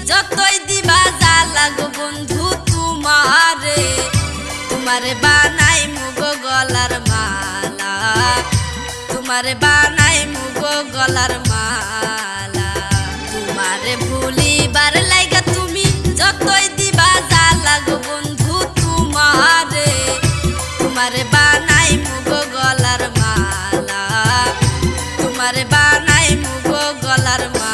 যতই দিবা জ্বালা গো বন্ধু তোমারে, তোমারে বানাই মুগ গলার মালা, তোমারে বানাই মুগ গলার মালা। তোমারে ভুলিবার লাইগা তুমি যতই দিবা জ্বালা গো বন্ধু তোমারে, তোমারে বানাই মুগ গলার মালা, তোমারে বানাই মুগ গলার মালা।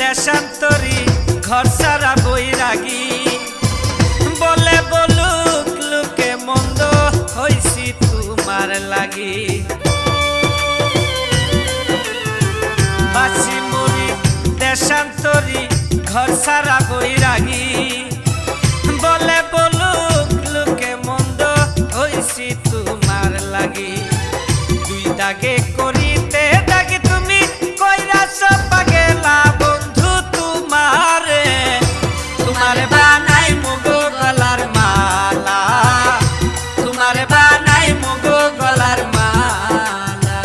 দেশান্তরী ঘর সারা বৈরাগী, বলে বলুক লোকে মন্দ হইছি তোমার লাগি। বাসি মরি দেশান্তরী ঘর সারা বৈরাগী, বলে বলুক লোকে মন্দ হইছি তোমার লাগি। দুই দাগে করিতে দাগে তুমি কইরা সব পাগেলা বন্ধু তোমারে, তোমারে বানাই মুগ গলার মালা, তোমারে বানাই মুগ গলার মালা।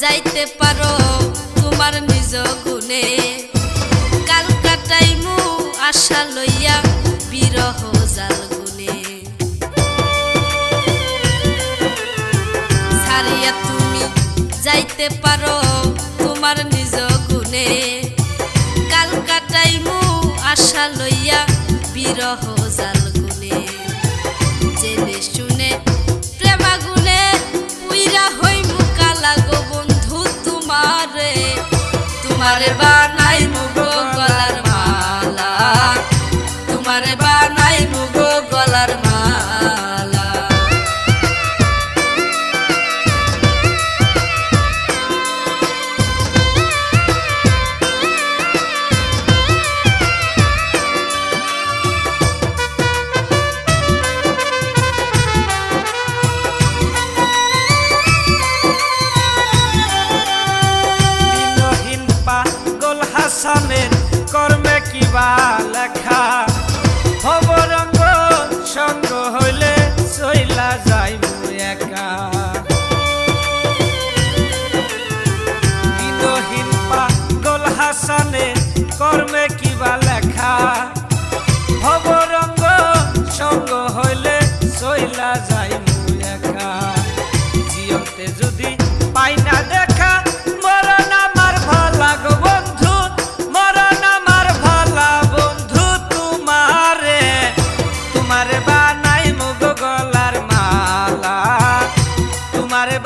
যাইতে পারো তোমার নিজ গুণে, কাল কাটাইমু আশা লইয়া বিরহ জাল গুনে। ছাড়িয়া তুমি যাইতে পারো তোমার নিজ গুণে, কাল কাটাইমু আশা লইয়া বিরহ জাল গুনে। জেনে শুনে প্রেমা গুনে উইরা হইমু কালা গো বন্ধু তোমারে, তোমারে বানাই মুগ গলার মালা, তোমারে বানাই মুগ গলার মালা। হাসানের কর্মে কিবা লেখা, ভবরঙ্গ সঙ্গ হইলে চইলা যাইবো একা। বিনহীন পাগল হাসানের কর্মে কিবা লেখা, ভবরঙ্গ সঙ্গ হইলে চইলা যাইবো একা। জিয়ন্তে যদি পাই না দেখা মরণ আমার ভালা গো বন্ধু, মরণ আমার ভালা বন্ধু তোমারে, তোমারে বানাই মুগ গলার মালা, তোমারে